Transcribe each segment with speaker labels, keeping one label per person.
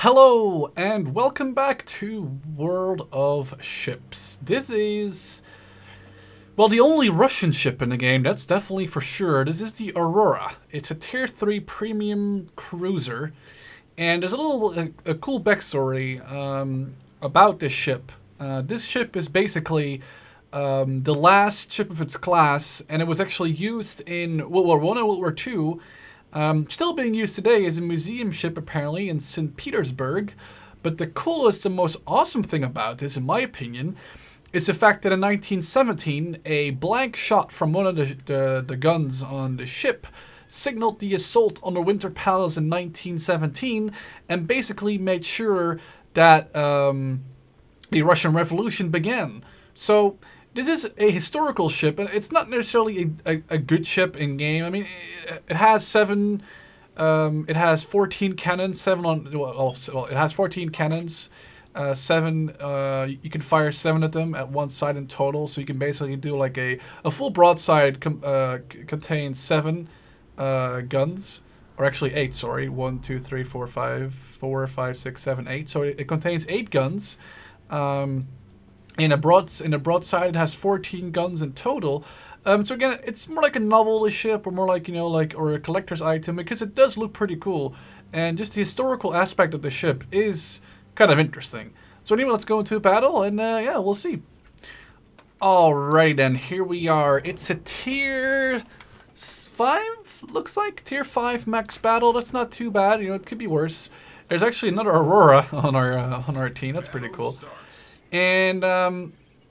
Speaker 1: Hello and welcome back to World of Ships. This is, well, the only Russian ship in the game, that's definitely for sure. This is the Aurora. It's a tier 3 premium cruiser, and there's a cool backstory about this ship. This ship is basically the last ship of its class, and it was actually used in World War I and World War II. Still being used today as a museum ship apparently in St. Petersburg, but the coolest and most awesome thing about this, in my opinion, is the fact that in 1917, a blank shot from one of the guns on the ship signaled the assault on the Winter Palace in 1917 and basically made sure that the Russian Revolution began. So this is a historical ship, and it's not necessarily a good ship in game. I mean, it has 14 cannons, 7 on. Well, it has 14 cannons, 7. You can fire 7 of them at one side in total, so you can basically do like a full broadside contains 7 guns, or actually 8. Sorry, 1, 2, 3, 4, 5, 4, 5, 6, 7, 8. So it contains 8 guns. In a broadside, it has 14 guns in total. So again, it's more like a novelty ship, or more like or a collector's item, because it does look pretty cool, and just the historical aspect of the ship is kind of interesting. So anyway, let's go into a battle, and yeah, we'll see. Alright, then here we are. It's a tier 5, looks like tier 5 max battle. That's not too bad. It could be worse. There's actually another Aurora on our team. That's pretty cool. And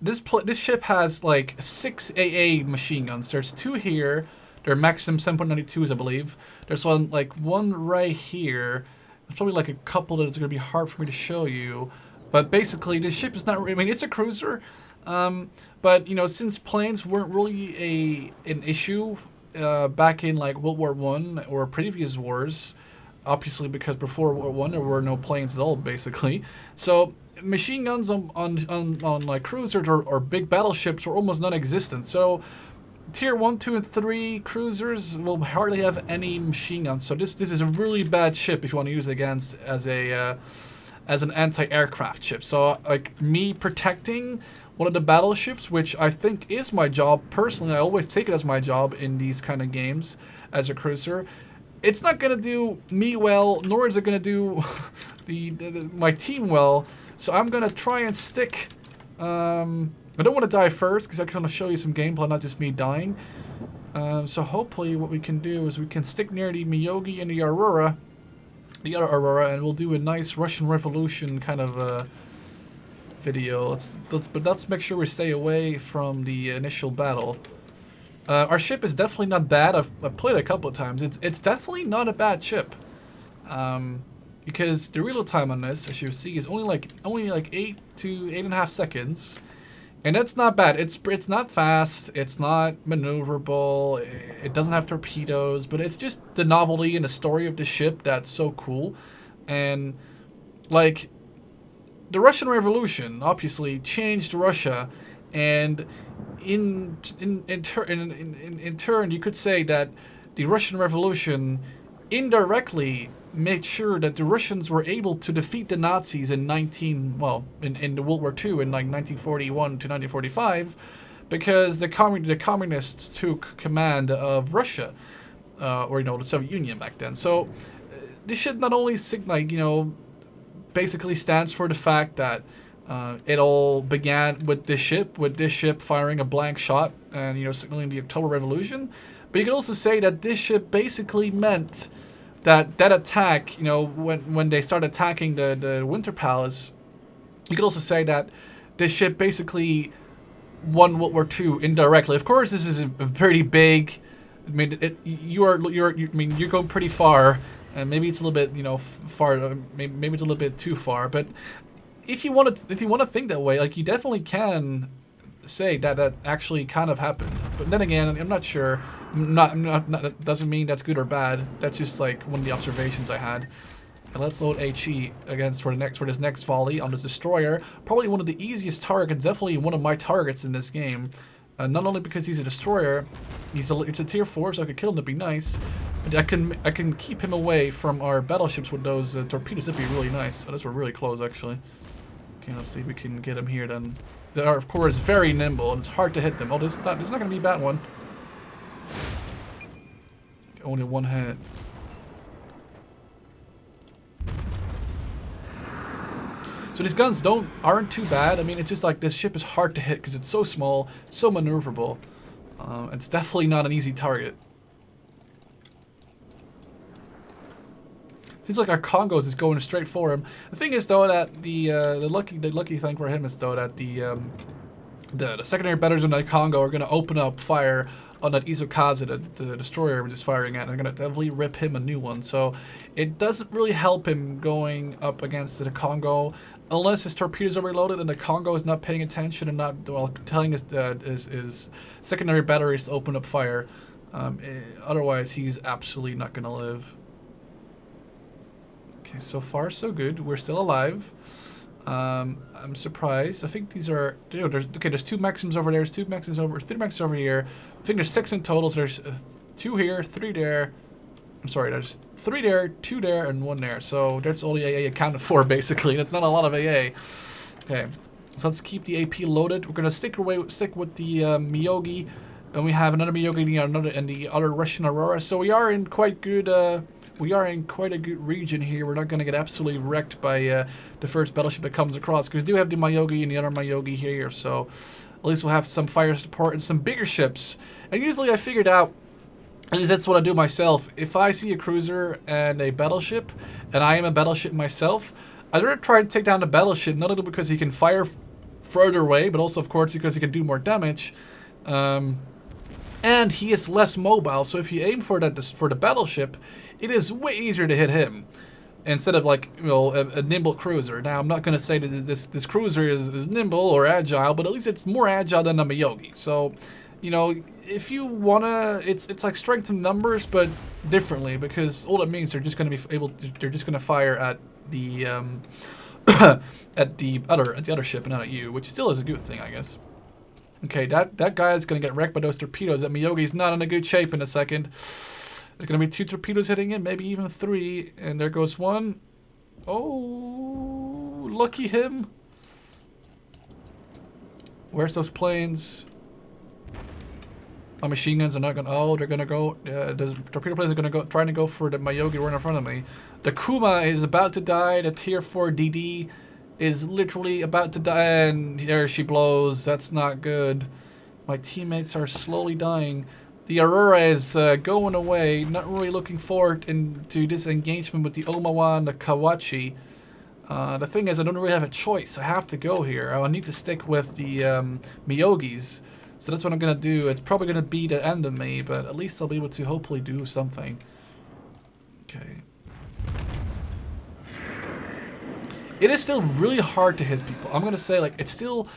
Speaker 1: this ship has like 6 AA machine guns. There's 2 here. They're maximum 7.92s, I believe. There's one right here. There's probably like a couple that it's going to be hard for me to show you. But basically, this ship is not. I mean, it's a cruiser. But since planes weren't really an issue back in like World War I or previous wars, obviously because before World War I there were no planes at all, basically. So machine guns on like cruisers or big battleships are almost non-existent. So tier 1, 2, and 3 cruisers will hardly have any machine guns. So this is a really bad ship if you want to use it against as an anti-aircraft ship. So like me protecting one of the battleships, which I think is my job personally. I always take it as my job in these kind of games as a cruiser. It's not gonna do me well, nor is it gonna do my team well. So I'm going to try and stick. I don't want to die first because I want to show you some gameplay, not just me dying. So hopefully what we can do is we can stick near the Miyogi and the Aurora. The other Aurora, and we'll do a nice Russian Revolution kind of video. Let's make sure we stay away from the initial battle. Our ship is definitely not bad. I've played it a couple of times. It's definitely not a bad ship. Because the reload time on this, as you see, is only like 8 to 8.5 seconds, and that's not bad. It's not fast, it's not maneuverable, it doesn't have torpedoes, but it's just the novelty and the story of the ship that's so cool. And like the Russian Revolution obviously changed Russia, and in turn you could say that the Russian Revolution indirectly made sure that the Russians were able to defeat the Nazis in the World War II in like 1941 to 1945, because the communists took command of Russia, or the Soviet Union back then. So this ship not only basically stands for the fact that it all began with this ship firing a blank shot and signaling the October Revolution, but you could also say that this ship basically meant that attack, when they started attacking the Winter Palace, you could also say that this ship basically won World War II indirectly. Of course, this is a pretty big. I mean, you're going pretty far, and maybe it's a little bit far. Maybe it's a little bit too far. But if you want to think that way, like you definitely can say that actually kind of happened. But then again, I'm not sure. That doesn't mean that's good or bad. That's just like one of the observations I had. And let's load HE for this next volley on this destroyer. Probably one of the easiest targets. Definitely one of my targets in this game. Not only because he's a destroyer, it's a tier 4, so I could kill him to be nice. But I can keep him away from our battleships with those torpedoes. That'd be really nice. Oh, those were really close, actually. Okay, let's see if we can get him here then. They are, of course, very nimble, and it's hard to hit them. Oh, this is not going to be a bad one. Only one hit. So these guns aren't too bad. I mean, it's just like this ship is hard to hit because it's so small, so maneuverable. It's definitely not an easy target. Seems like our Congo's is going straight for him. The thing is, though, that the lucky thing for him is, though, that the secondary batteries on that Congo are going to open up fire on that Izukaze, the destroyer we're just firing at, and they're going to definitely rip him a new one. So it doesn't really help him going up against the Congo, unless his torpedoes are reloaded and the Congo is not paying attention and not, well, telling his secondary batteries to open up fire. Otherwise, he's absolutely not going to live. Okay, so far so good. We're still alive. I'm surprised. I think these are, you know, there's 2 Maxims over there, there's 2 Maxims over, 3 Maxims over here. I think there's 6 in total, so there's 2 here, 3 there. I'm sorry, there's 3 there, 2 there, and 1 there. So that's all the AA accounted for, basically. That's not a lot of AA. Okay, so let's keep the AP loaded. We're gonna stick with the Miyogi, and we have another Miyogi and the other Russian Aurora. So we are in quite good. We are in quite a good region here. We're not going to get absolutely wrecked by the first battleship that comes across, because we do have the Miyogi and the other Miyogi here, so at least we'll have some fire support and some bigger ships. And usually I figured out, at least that's what I do myself, if I see a cruiser and a battleship, and I am a battleship myself, I'd rather try and take down the battleship, not only because he can fire further away, but also, of course, because he can do more damage. And he is less mobile, so if you aim for the battleship, it is way easier to hit him instead of, like, you know, a nimble cruiser. Now, I'm not going to say that this cruiser is nimble or agile, but at least it's more agile than a Miyogi. So, you know, if you wanna, it's like strength in numbers, but differently, because all that means they're just going to be they're just going to fire at the at the other ship and not at you, which still is a good thing, I guess. Okay, that guy is going to get wrecked by those torpedoes. That Miyogi's not in a good shape in a second. There's going to be 2 torpedoes hitting it, maybe even 3. And there goes 1. Oh, lucky him. Where's those planes? My machine guns are not going to... Oh, they're going to go... the torpedo planes are going to go, trying to go for the Miyogi right in front of me. The Kuma is about to die. The tier 4 DD is literally about to die, and there she blows. That's not good. My teammates are slowly dying. The Aurora is going away, not really looking forward into this engagement with the Omawa and the Kawachi. The thing is, I don't really have a choice. I have to go here. I need to stick with the Miyogis. So that's what I'm going to do. It's probably going to be the end of me, but at least I'll be able to hopefully do something. Okay. It is still really hard to hit people. I'm going to say, like, it's still...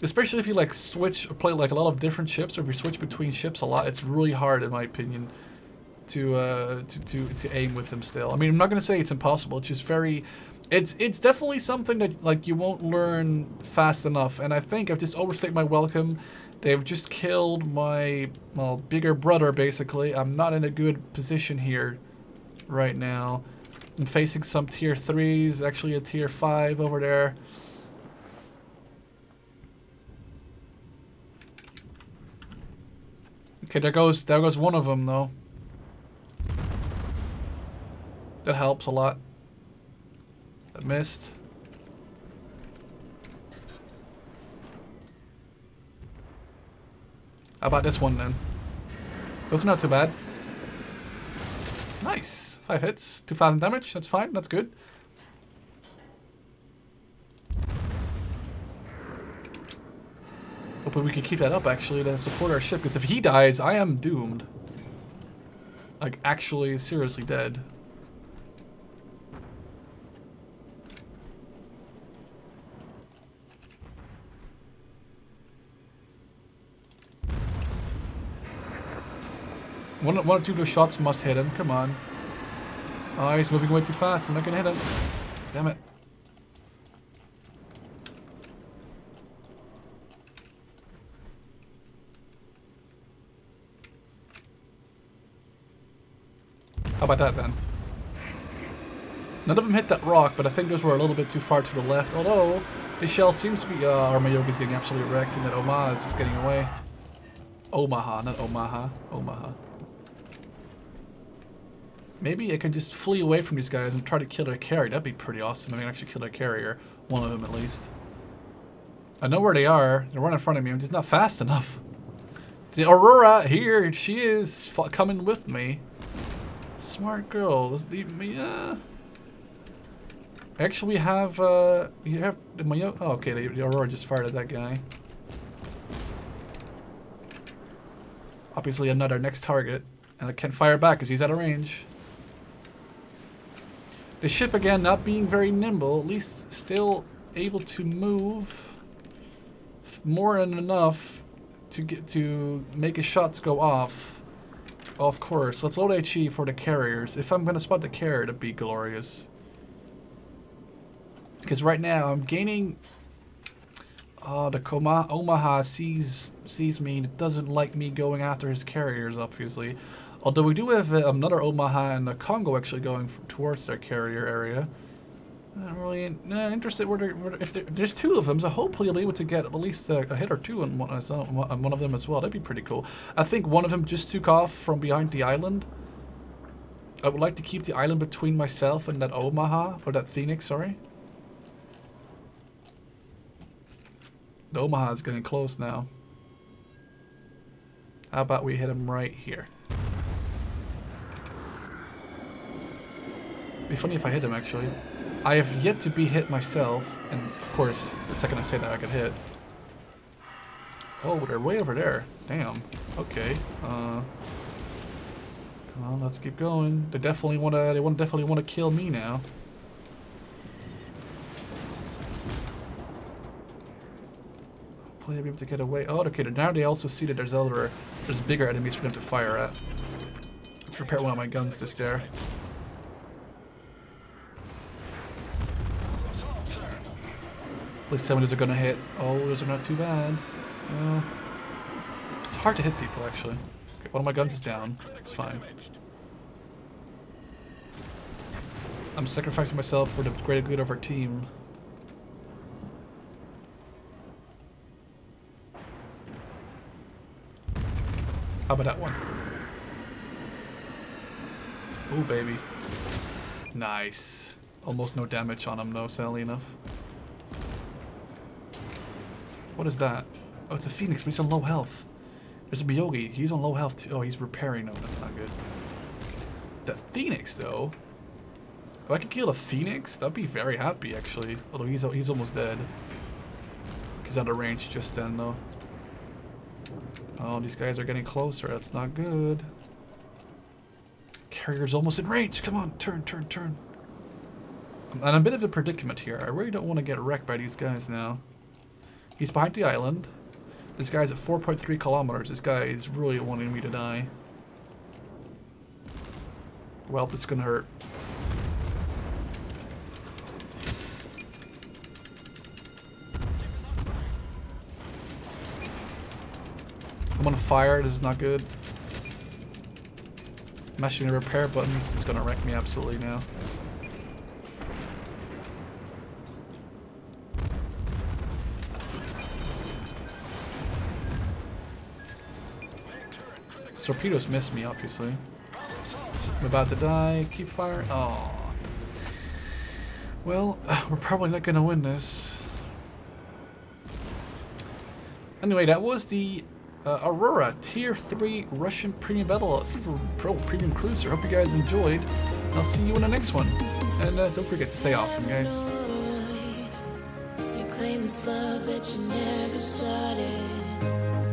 Speaker 1: Especially if you like switch or play like a lot of different ships, or if you switch between ships a lot, it's really hard, in my opinion, to aim with them still. I mean, I'm not gonna say it's impossible. It's just very, it's definitely something that like you won't learn fast enough. And I think I've just overstayed my welcome. They've just killed my, well, bigger brother basically. I'm not in a good position here right now. I'm facing some tier 3s, actually a tier 5 over there. Okay, there goes one of them though. That helps a lot. That missed. How about this one then? Those are not too bad. Nice. 5 hits, 2,000 damage. That's fine. That's good. Hopefully we can keep that up, actually, to support our ship, because if he dies, I am doomed. Like, actually, seriously dead. One or two of those shots must hit him. Come on. Oh, he's moving way too fast. I'm not gonna hit him. Damn it. about that then? None of them hit that rock, but I think those were a little bit too far to the left. Although, this shell seems to be... our Mayogi's getting absolutely wrecked, and that Omaha is just getting away. Omaha, not Omaha. Omaha. Maybe I can just flee away from these guys and try to kill their carrier. That'd be pretty awesome. I mean, actually kill their carrier. One of them, at least. I know where they are. They're right in front of me. I'm just not fast enough. The Aurora, here she is, coming with me. Smart girl. Let's leave me. Actually, we have the Mayo. Oh, okay, the Aurora just fired at that guy. Obviously, another next target, and I can't fire back because he's out of range. The ship again not being very nimble, at least still able to move more than enough to make his shots go off. Of course, let's load HE for the carriers. If I'm gonna spot the carrier, that'd be glorious. Because right now I'm gaining. Oh, the Omaha sees me. It doesn't like me going after his carriers, obviously. Although we do have another Omaha and the Congo actually going towards their carrier area. Not really interested if there's two of them, so hopefully I'll be able to get at least a hit or two on one of them as well. That'd be pretty cool. I think one of them just took off from behind the island. I would like to keep the island between myself and that Omaha, or that Phoenix, sorry. The Omaha is getting close now. How about we hit him right here? It'd be funny if I hit him, actually. I have yet to be hit myself, and of course, the second I say that, I get hit. Oh, they're way over there. Damn. Okay. Come on, let's keep going. They definitely want to kill me now. Hopefully, I'll be able to get away. Oh, okay. Now they also see that there's bigger enemies for them to fire at. Let's repair one of my guns just there. At least 7 of those are gonna hit. Oh, those are not too bad. It's hard to hit people, actually. Okay, one of my guns is down. It's fine. I'm sacrificing myself for the greater good of our team. How about that one? Ooh, baby. Nice. Almost no damage on him, though, sadly enough. What is that? Oh, it's a Phoenix, but he's on low health. There's a Miyogi. He's on low health too. Oh, he's repairing. No, that's not good. The Phoenix, though. If I could kill a Phoenix, that'd be very happy, actually. Although he's almost dead. He's out of range just then, though. Oh, these guys are getting closer. That's not good. Carrier's almost in range. Come on, turn. I'm in a bit of a predicament here. I really don't want to get wrecked by these guys now. He's behind the island. This guy's at 4.3 kilometers. This guy is really wanting me to die. Well, it's gonna hurt. I'm on fire. This is not good. Mashing the repair button. This is gonna wreck me absolutely now. Torpedoes missed me, obviously. I'm about to die. Keep firing. Oh. Well, we're probably not going to win this. Anyway, that was the Aurora Tier 3 Russian Premium Battle Pro Premium Cruiser. Hope you guys enjoyed. I'll see you in the next one. And don't forget to stay awesome, guys.
Speaker 2: You claim this love that you never started.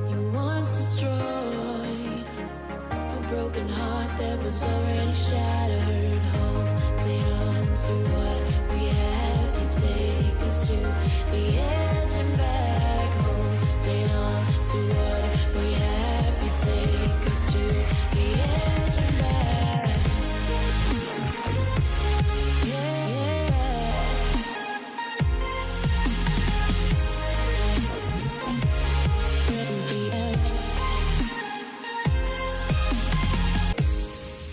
Speaker 2: You once destroyed. Broken heart that was already shattered. Holding on to what we have, you take us to the end.